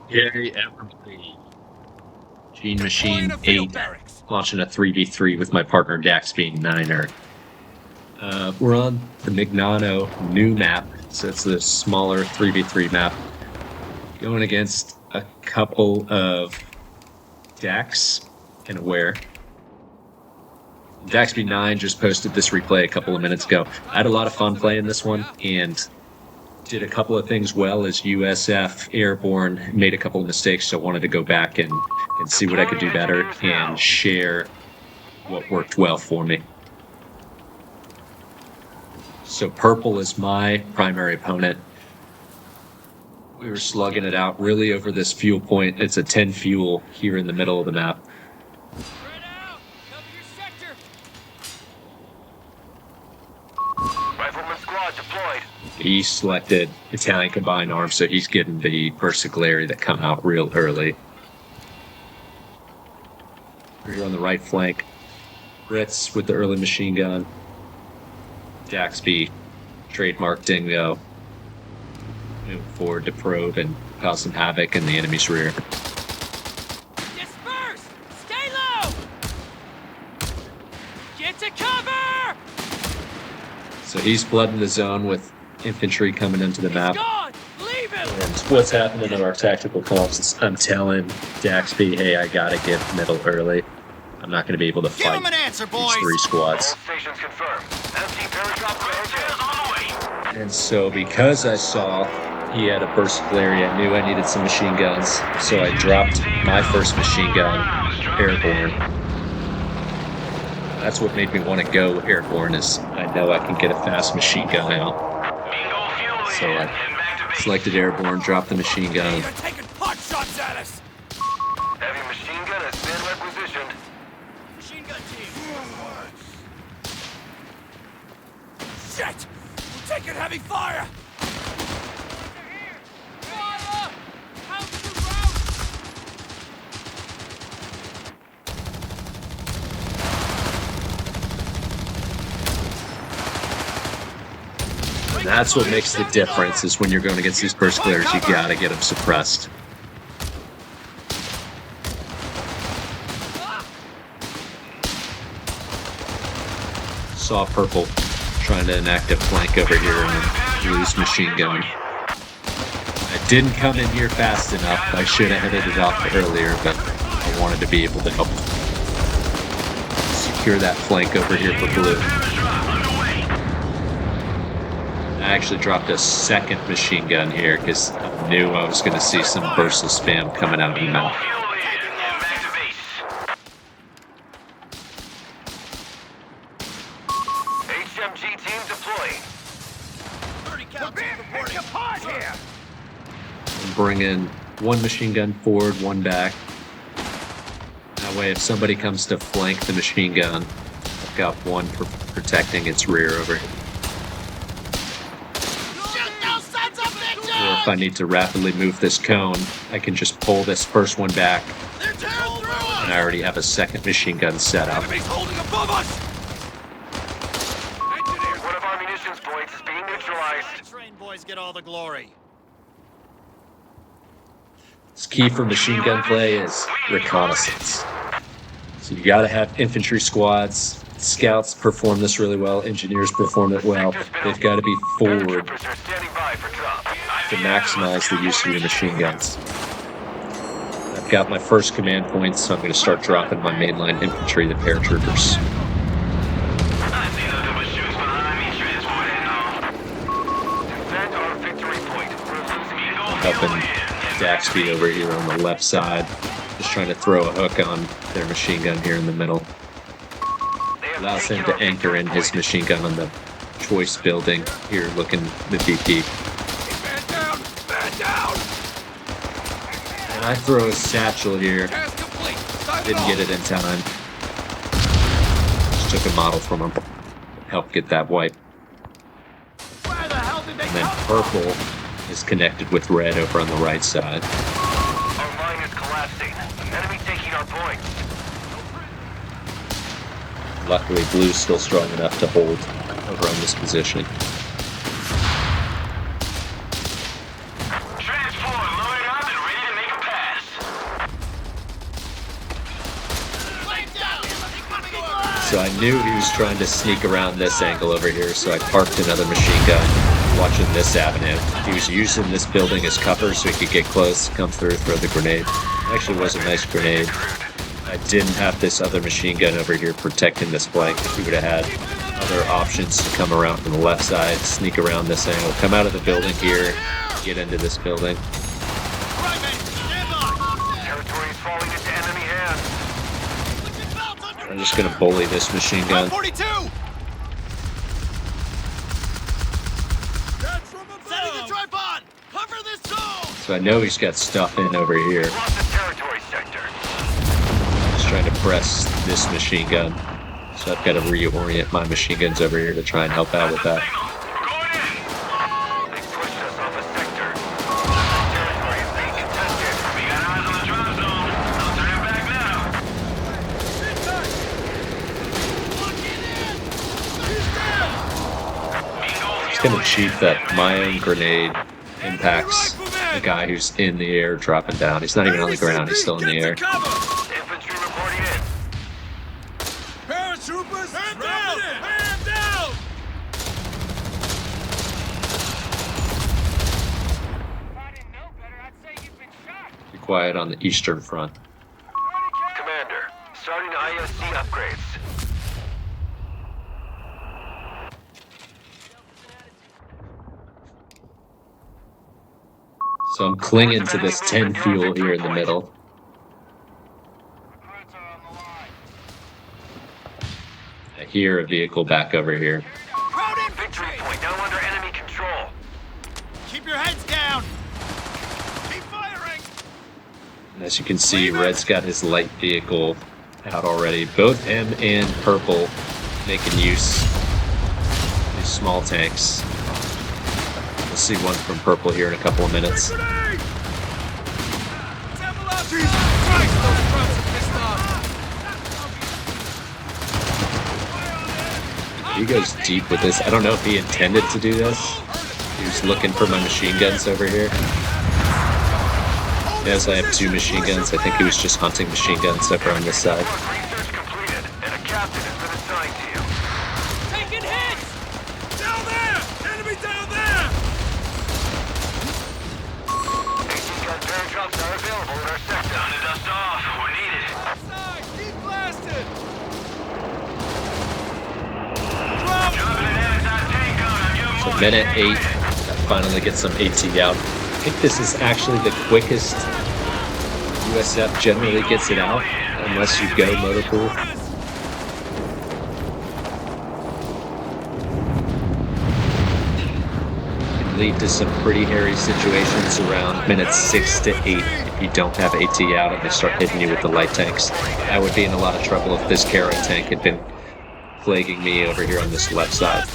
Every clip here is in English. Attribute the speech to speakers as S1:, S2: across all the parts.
S1: Gary Everly, Gene Machine 8, launching a 3v3 with my partner Dax being Niner. We're on the Mignano new map, so it's the smaller 3v3 map, going against a couple of Dax and Aware. Daxby9 just posted this replay a couple of minutes ago. I had a lot of fun playing this one and did a couple of things well as USF Airborne, made a couple of mistakes, so I wanted to go back and see what I could do better and share what worked well for me. So purple is my primary opponent. We were slugging it out really over this fuel point. It's a 10 fuel here in the middle of the map. He selected Italian Combined Arms, so he's getting the Versicolari that come out real early. We're here on the right flank. Ritz with the early machine gun. Daxby, trademark Dingo. Moving forward to probe and cause some havoc in the enemy's rear.
S2: Disperse! Stay low! Get to cover!
S1: So he's flooding the zone with infantry coming into the map.
S2: Gone! Leave him!
S1: And what's happening in our tactical comms is I'm telling Daxby, hey, I gotta get middle early. I'm not going to be able to fight
S2: him an answer, boys.
S1: these 3 squads.
S3: Stations confirmed. Empty paradrop
S1: And so because I saw he had a Versicolari, I knew I needed some machine guns. So I dropped my first machine gun, Airborne. That's what made me want to go Airborne, is I know I can get a fast machine gun out. So I selected Airborne, dropped the machine gun.
S2: They're taking pot shots at us!
S3: Heavy machine gun has been requisitioned.
S2: Machine gun team. Shit! We're taking heavy fire! Fire! Out to route!
S1: And that's what makes the difference, is when you're going against these Versicolaris, you gotta get them suppressed. Saw purple trying to enact a flank over here and lose machine gun. I didn't come in here fast enough. I should have headed it off earlier, but I wanted to be able to help secure that flank over here for blue. I actually dropped a second machine gun here because I knew I was going to see some Versa spam coming out of the mouth.
S3: HMG team deploying.
S2: 30 cal team reporting. Here!
S1: I'm bringing one machine gun forward, one back. That way, if somebody comes to flank the machine gun, I've got one for protecting its rear over here. Or if I need to rapidly move this cone, I can just pull this first one back. And I already have a second machine gun set up.
S2: Enemy's holding above us!
S3: One of our munitions points is being neutralized.
S2: Train boys get all the glory.
S1: This key for machine gun play is reconnaissance. So you gotta have infantry squads. Scouts perform this really well. Engineers perform it well. They've got to be forward to maximize the use of your machine guns. I've got my first command point, so I'm going to start dropping my mainline infantry, the paratroopers. Helping Daxby over here on the left side, just trying to throw a hook on their machine gun here in the middle. Allows him to anchor in his machine gun on the choice building here, looking the DP.
S2: Man down! Man down!
S1: And I throw a satchel here. Didn't get it in time. Just took a model from him. Helped get that wipe. And then purple is connected with red over on the right side.
S3: Our line is collapsing. Enemy taking our points.
S1: Luckily, blue's still strong enough to hold over on this position.
S3: Transport loaded up and ready to make a
S1: So I knew he was trying to sneak around this angle over here, so I parked another machine gun watching this avenue. He was using this building as cover so he could get close, come through, throw the grenade. Actually was a nice grenade. I didn't have this other machine gun over here protecting this flank. He would have had other options to come around from the left side, sneak around this angle, come out of the building here, get into this building.
S3: Territory is falling into enemy hands.
S1: I'm just gonna bully this machine gun.
S2: 42! Setting the tripod! Cover this zone!
S1: So I know he's got stuff in over here.
S3: Lost the territory sector.
S1: Just trying to press this machine gun. So I've got to reorient my machine guns over here to try and help out with that.
S3: Going in. They pushed us off the sector. Territory is being contested. We got eyes on the drop zone. I'll turn it back now.
S1: It's going to cheat that my own grenade impacts the guy who's in the air dropping down. He's not even on the ground, he's still in the air.
S3: Infantry reporting in.
S2: Paratroopers, man down!
S4: If I didn't know better, I'd say you've been shot.
S1: Be quiet on the eastern front.
S3: Commander, starting ISC upgrades.
S1: So I'm clinging to this 10 fuel here in the middle.
S4: Recruits are on the line.
S1: I hear a vehicle back over here.
S2: Crowd
S3: Victory
S2: infantry!
S3: point now under enemy control.
S2: Keep your heads down! Keep firing!
S1: And as you can see, Red's got his light vehicle out already. Both him and Purple making use of these small tanks. We'll see one from Purple here in a couple of minutes.
S2: Grenade! Sample out! Jesus Christ, those drums are pissed off!
S1: He goes deep with this. I don't know if he intended to do this. He was looking for my machine guns over here. As I have two machine guns, I think he was just hunting machine guns over on this side.
S3: Research completed, and a captain has been assigned to you.
S2: Taking hits! Down there! Enemy down there!
S3: 18-gun paratrops are available in our sector. Time to dust off. We're needed.
S2: Outside! Keep blasted!
S3: Dropping an anti-tank gun on your
S1: So
S3: mark.
S1: minute 8, I finally get some AT out. I think this is actually the quickest USF generally gets it out, unless you go motor pool. Can lead to some pretty hairy situations around minutes 6 to 8 if you don't have AT out and they start hitting you with the light tanks. I would be in a lot of trouble if this Caro tank had been plaguing me over here on this left side.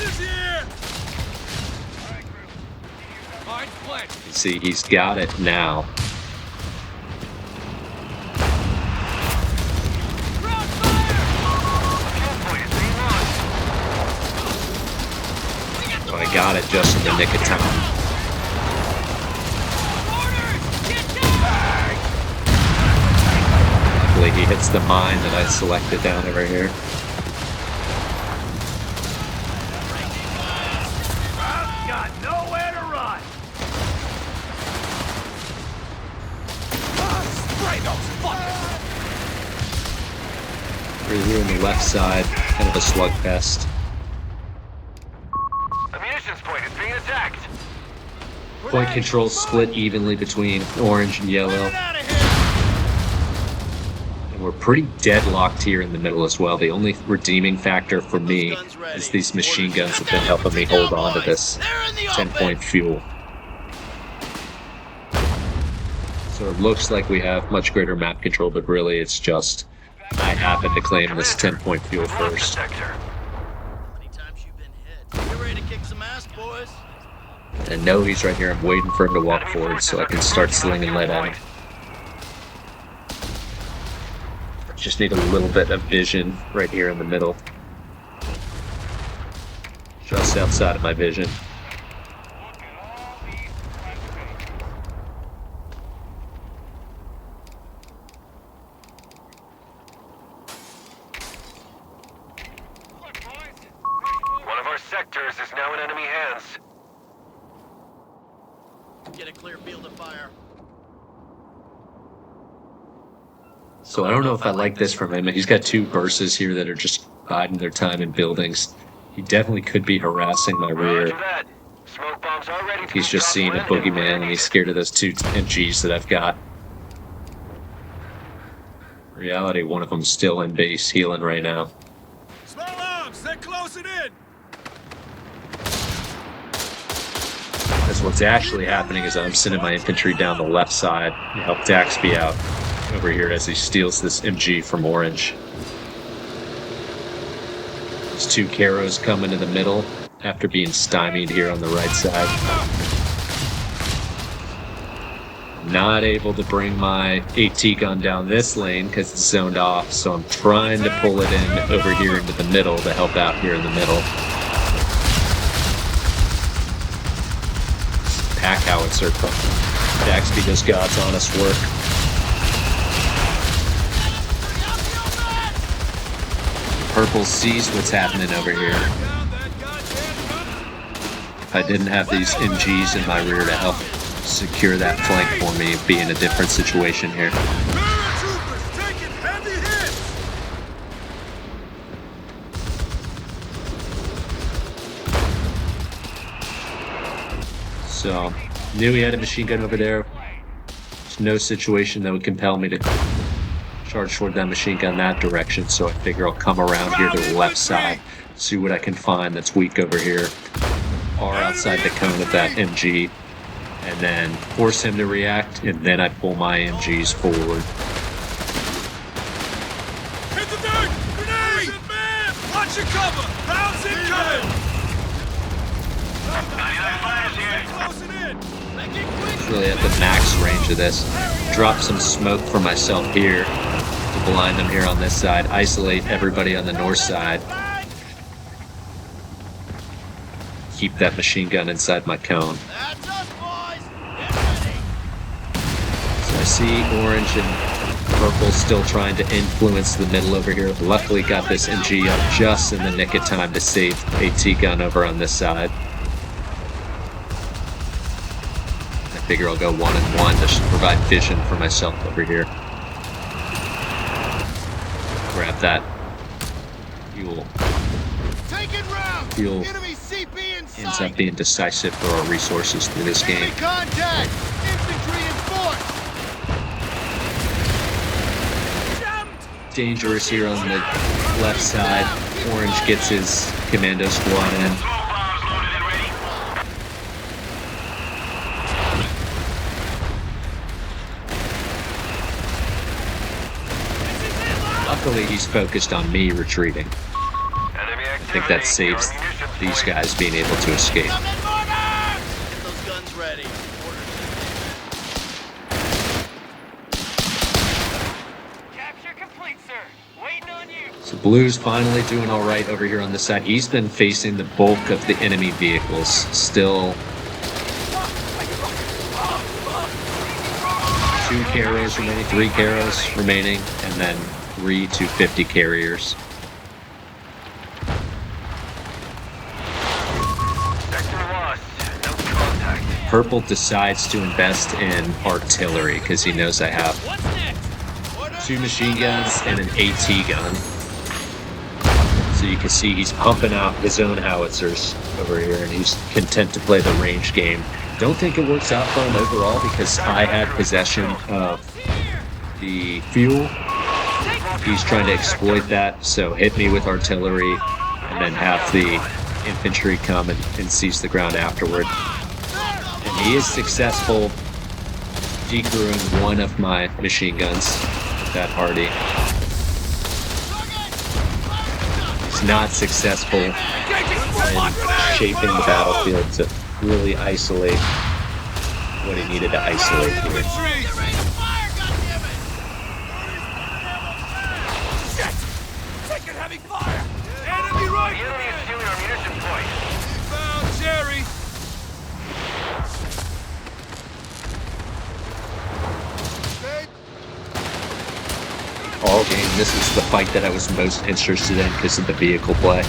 S1: See, he's got it now. So I got it just in the nick of time. Luckily, he hits the mine that I selected down over here.
S2: Got nowhere to run! Spray those fuckers!
S1: We're here on the left side, kind of a slugfest.
S3: A munitions point is being attacked.
S1: Point control split evenly between orange and yellow.
S2: Get out of here!
S1: And we're pretty deadlocked here in the middle as well. The only redeeming factor for me is these machine guns have been helping me hold on to this 10-point fuel. So it looks like we have much greater map control, but really it's just I happen to claim this 10-point fuel
S3: Lost the
S1: first.
S3: sector.
S2: How many times you been hit? You ready to kick some ass, boys?
S1: And no, he's right here. I'm waiting for him to walk forward so I can start slinging lead at him. Just need a little bit of vision right here in the middle. Just outside of my vision.
S3: sectors is now in enemy hands.
S5: Get a clear field of fire.
S1: So I don't know if I like this from him. He's got 2 verses here that are just biding their time in buildings. He definitely could be harassing my rear.
S3: Roger that. Smoke bombs are ready to
S1: He's
S3: be
S1: just
S3: tossed
S1: seen a
S3: when
S1: boogeyman and he's scared of those 2 MGs that I've got. In reality, one of them's still in base healing right now.
S2: Small arms, they're closing in.
S1: That's what's actually happening is I'm sending my infantry down the left side to help Daxby out over here as he steals this MG from Orange. There's 2 Caros coming to the middle after being stymied here on the right side. Not able to bring my AT gun down this lane because it's zoned off, so I'm trying to pull it in over here into the middle to help out here in the middle. Pack howitzer. Daxby does God's honest work. Purple sees what's happening over here.
S2: Down that goddamn gun.
S1: If I didn't have these MGs in my rear to help secure that flank for me, it'd be in a different situation here.
S2: Paratroopers taking heavy hits.
S1: So, knew he had a machine gun over there. There's no situation that would compel me to charge toward that machine gun that direction, so I figure I'll come around here to the left side, see what I can find that's weak over here, or outside the cone of that MG, and then force him to react, and then I pull my MGs forward.
S2: Hit the dirt. Grenade. Man, watch your cover. Rounds incoming. Closing in.
S1: It's really at the max range of this. Drop some smoke for myself here to blind them here on this side, isolate everybody on the north side, keep that machine gun inside my cone.
S5: That's us, boys. Get ready.
S1: So I see orange and purple still trying to influence the middle over here. Luckily got this MG up just in the nick of time to save AT gun over on this side. I figure I'll go 1 and 1 to provide vision for myself over here. Grab that fuel.
S5: Taking round.
S1: Fuel
S5: Enemy CP in
S1: ends
S5: sight.
S1: up being decisive for our resources through this game.
S5: Enemy contact. Infantry in force.
S1: Dangerous here on the left side. Orange gets his commando squad in.
S3: Smoke bombs loaded and ready.
S1: Luckily, he's focused on me retreating.
S3: Enemy
S1: I think that saves these guys being able to escape.
S5: Come in, mortar. Get those guns ready.
S4: Capture complete, sir. Waiting on you.
S1: So Blue's finally doing all right over here on this side. He's been facing the bulk of the enemy vehicles. Still 2 Caros remaining, 3 Caros remaining, and then 3 250 carriers.
S3: Sector lost. No contact.
S1: Purple decides to invest in artillery because he knows I have
S5: What's next?
S1: 2 machine guns and an AT gun. So you can see he's pumping out his own howitzers over here, and he's content to play the range game. Don't think it works out for him overall because I had possession of the fuel. He's trying to exploit that, so hit me with artillery and then have the infantry come and seize the ground afterward. And he is successful decrewing one of my machine guns with that Hardy. He's not successful in shaping the battlefield to really isolate what he needed to isolate here.
S2: Infantry.
S5: Get ready to fire, goddammit!
S2: Taking heavy fire. Enemy
S3: The
S2: rifle.
S3: enemy is stealing our munition point.
S2: Found Jerry.
S1: All game, this is the fight that I was most interested in because of the vehicle play.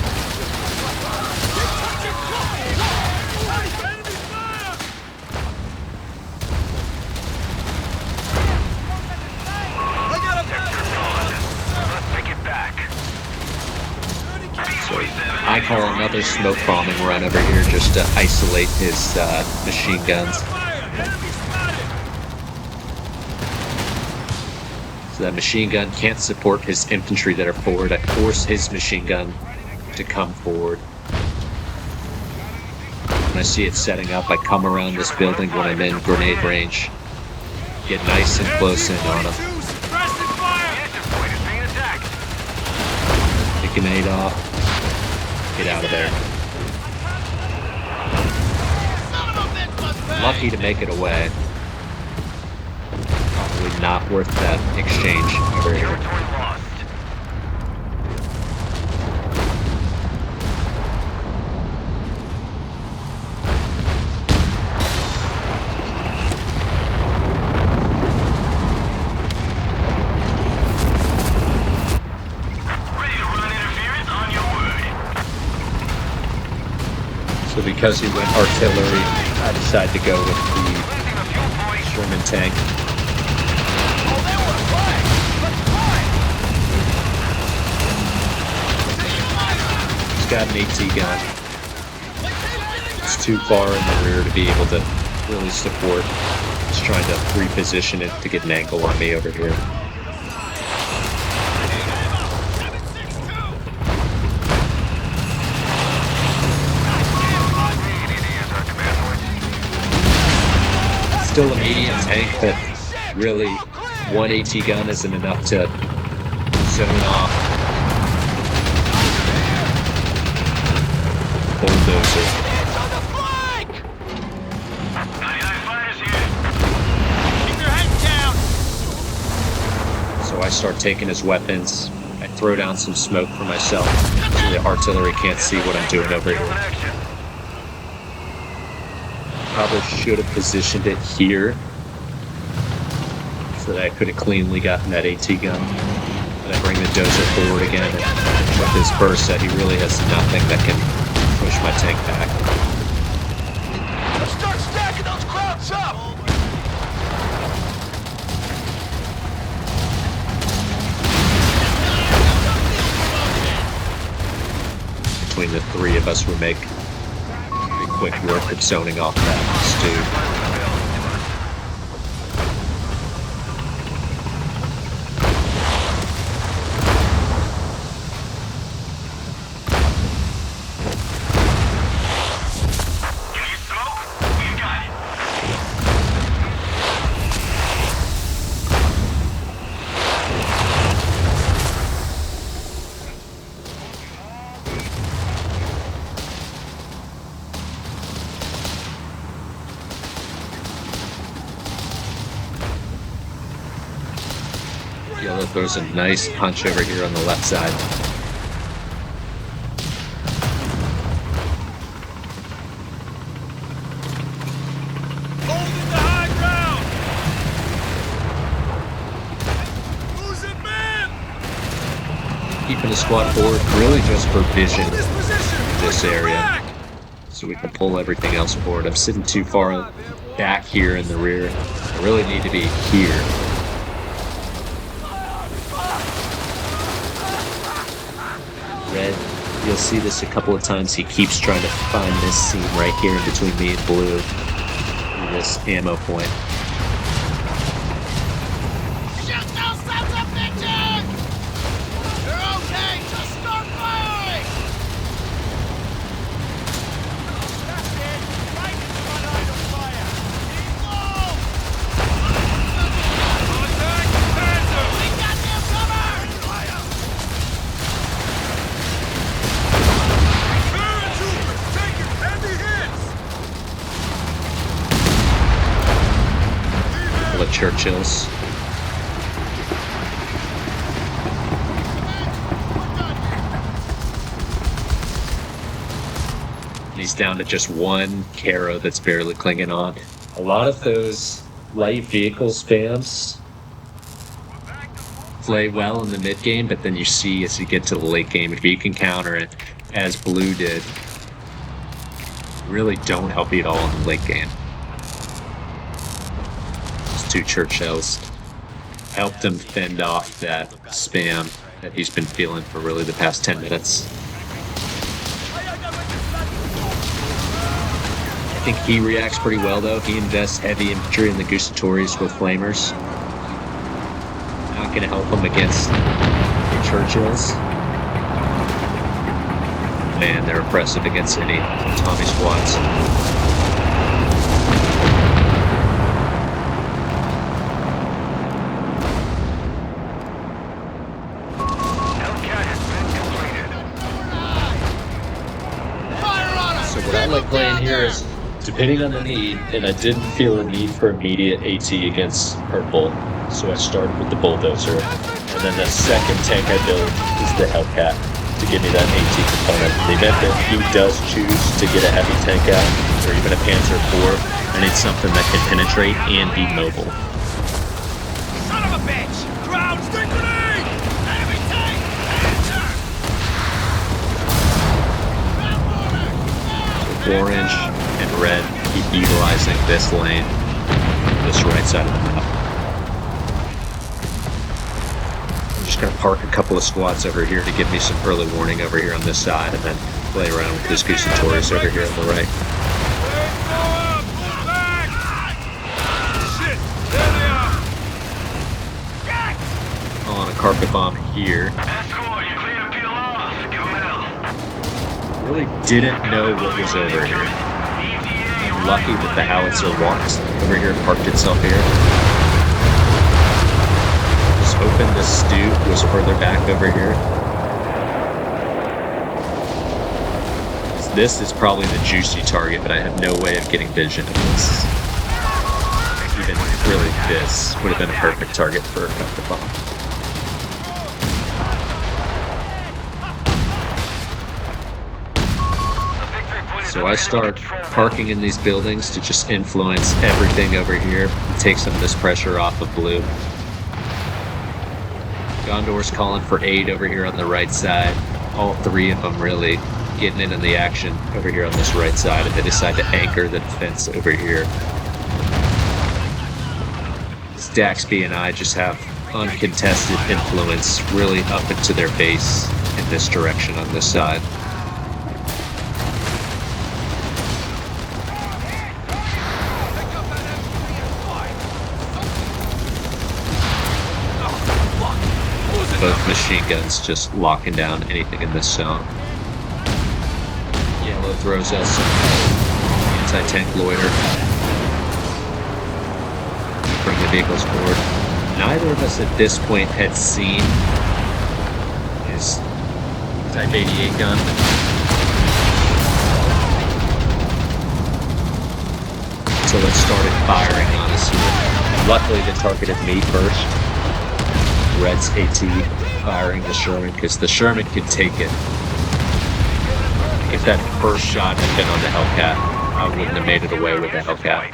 S1: I call another smoke bombing run over here just to isolate his machine guns. So that machine gun can't support his infantry that are forward. I force his machine gun to come forward. When I see it setting up, I come around this building when I'm in grenade range. Get nice and close in on him. Take a grenade off. Get out of there. Lucky to make it away. Probably not worth that exchange over here. So because he went artillery, I decided to go with the Sherman tank. He's got an AT gun. It's too far in the rear to be able to really support. He's trying to reposition it to get an angle on me over here. Still a medium tank, but really one AT gun isn't enough to zone off. Bulldozer. So I start taking his weapons. I throw down some smoke for myself so the artillery can't see what I'm doing over here. Probably should have positioned it here so that I could have cleanly gotten that AT gun. But I bring the dozer forward again, and with his burst set, he really has nothing that can push my tank back.
S5: Let's start stacking those crowds up!
S1: Between the three of us, we make quick work of zoning off that stew.
S3: Can you smoke? We've got it.
S1: Yellow throws a nice punch over here on the left side.
S2: Holding the high ground! Losing men!
S1: Keeping the squad forward really just for vision
S2: Hold this position!
S1: in this
S2: Push
S1: area,
S2: back!
S1: so we can pull everything else forward. I'm sitting too far back here in the rear. I really need to be here. Red, you'll see this a couple of times. He keeps trying to find this seam right here in between me and blue. This ammo point.
S5: Shoot those sons of bitches! You're okay, just start firing!
S4: That's it. Right in front of the fire.
S5: Low!
S2: Contact! Panzer!
S5: We got them covered!
S2: Paratroopers taking heavy hits!
S1: Couple of Churchills. And he's down to just one Caro that's barely clinging on. A lot of those light vehicle spams play well in the mid game, but then you see as you get to the late game, if you can counter it as blue did, really don't help you at all in the late game. Those two Churchills helped him fend off that spam that he's been feeling for really the past 10 minutes. think he reacts pretty well, though. He invests heavy infantry in the Gustatories with flamers. Not going to help him against the Churchills. Man, they're impressive against any Tommy squads. So what I like playing here is, depending on the need, and I didn't feel a need for immediate AT against Purple, so I started with the Bulldozer. And then the second tank I build is the Hellcat to give me that AT component. In the event that he does choose to get a heavy tank out, or even a Panzer IV, I need something that can penetrate and be mobile.
S5: Son of a bitch!
S2: Ground stick grenade!
S5: Enemy tank! Answer!
S1: Orange and red keep utilizing this lane, this right side of the map. I'm just going to park a couple of squads over here to give me some early warning over here on this side, and then play around with this Gustatories over here on the right.
S2: Pull back! Shit! There they are!
S1: On a carpet bomb here.
S3: Escort, you clear to peel off. Give him hell.
S1: Really didn't know what was over here. I'm lucky that the howitzer walked over here and parked itself here. Just hoping this stew was further back over here. This is probably the juicy target, but I have no way of getting vision of this. Even really this would have been a perfect target for a carpet bomb. So I start parking in these buildings to just influence everything over here, take some of this pressure off of blue. Gondor's calling for aid over here on the right side. All three of them really getting into the action over here on this right side, and they decide to anchor the defense over here. Daxby and I just have uncontested influence really up into their base in this direction on this side. Both machine guns just locking down anything in this zone. Yellow throws us some anti-tank loiter. Bring the vehicles forward. Neither of us at this point had seen his Type 88 gun. So let's start firing, honestly. Luckily, they targeted me first. Red's AT firing the Sherman, because the Sherman could take it. If that first shot had been on the Hellcat, I wouldn't have made it away with the Hellcat.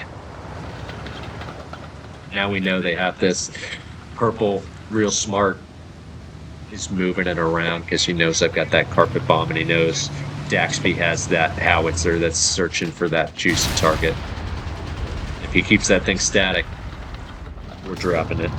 S1: Now we know they have this. Purple, real smart, is moving it around because he knows I've got that carpet bomb, and he knows Daxby has that howitzer that's searching for that juicy target. If he keeps that thing static, we're dropping it.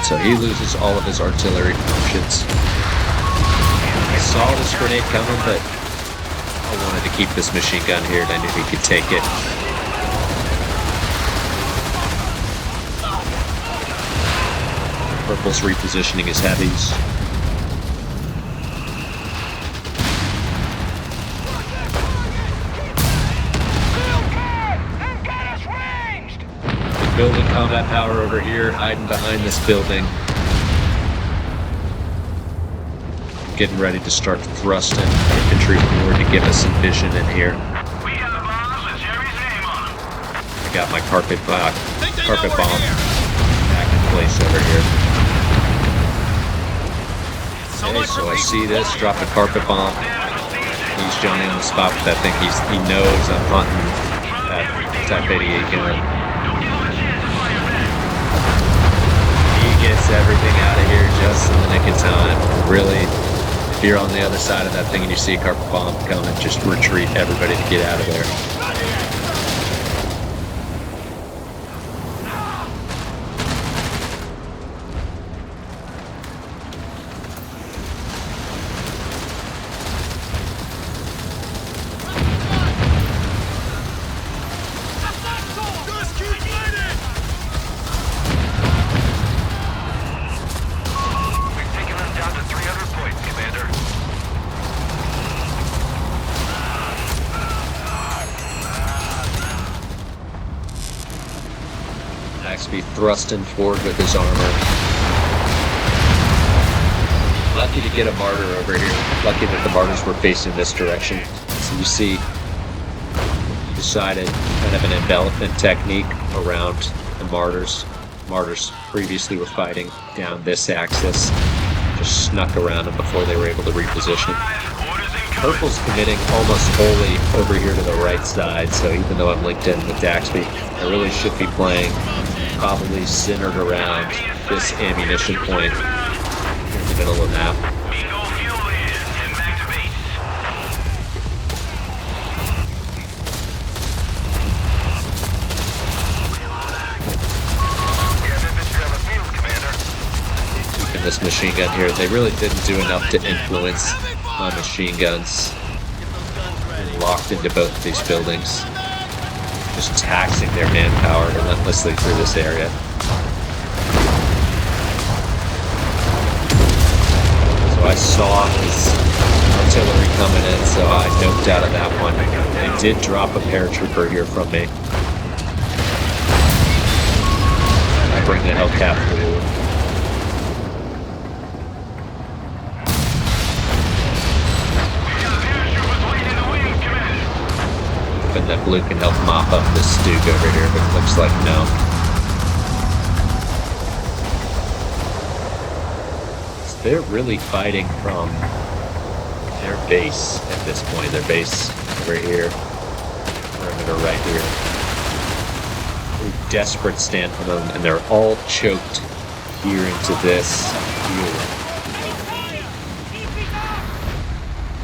S1: So he loses all of his artillery options. I saw this grenade coming, but I wanted to keep this machine gun here, and I knew he could take it. Purple's repositioning his heavies. Building combat power over here, hiding behind this building. Getting ready to start thrusting infantry forward to give us some vision in here.
S3: We got bombs with Jerry's name on them.
S1: I got my carpet bomb back in place over here. Okay, so I see this, drop a carpet bomb. He's Johnny on the spot with that thing. He knows I'm hunting that Type 88 gun. Gets everything out of here just in the nick of time. Really, if you're on the other side of that thing and you see a carpet bomb coming, just retreat everybody to get out of there. Axby thrusting forward with his armor. Lucky to get a martyr over here. Lucky that the martyrs were facing this direction. So you see, he decided kind of an envelopment technique around the martyrs. Martyrs previously were fighting down this axis. Just snuck around them before they were able to reposition. Purple's committing almost wholly over here to the right side, so even though I'm linked in with Daxby, I really should be playing probably centered around this ammunition point in the middle of the map. Keeping this machine gun here, they really didn't do enough to influence my machine guns. Locked into both of these buildings, just taxing their manpower relentlessly through this area. So I saw his artillery coming in, so I noped out of that one. They did drop a paratrooper here from me. I bring the Hellcat through. Hoping that Blue can help mop up this Duke over here, but it looks like no. So they're really fighting from their base at this point. Their base over here, perimeter right here. Very desperate stand from them, and they're all choked here into this here.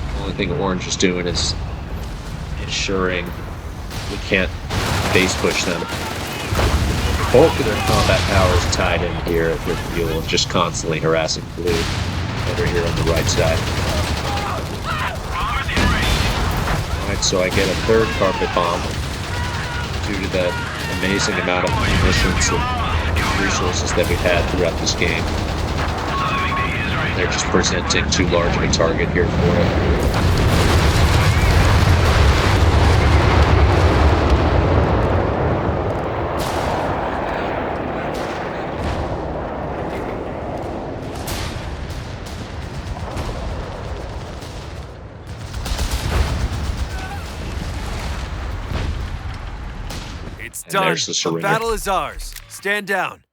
S1: The only thing Orange is doing is ensuring we can't base push them. The bulk of their combat power is tied in here with Fuel and just constantly harassing Blue over here on the right side. Alright, so I get a third carpet bomb due to the amazing amount of munitions and resources that we've had throughout this game. They're just presenting too large of a target here for it.
S2: It's done.
S1: there's the
S2: The
S1: surrender.
S2: battle is ours. Stand down.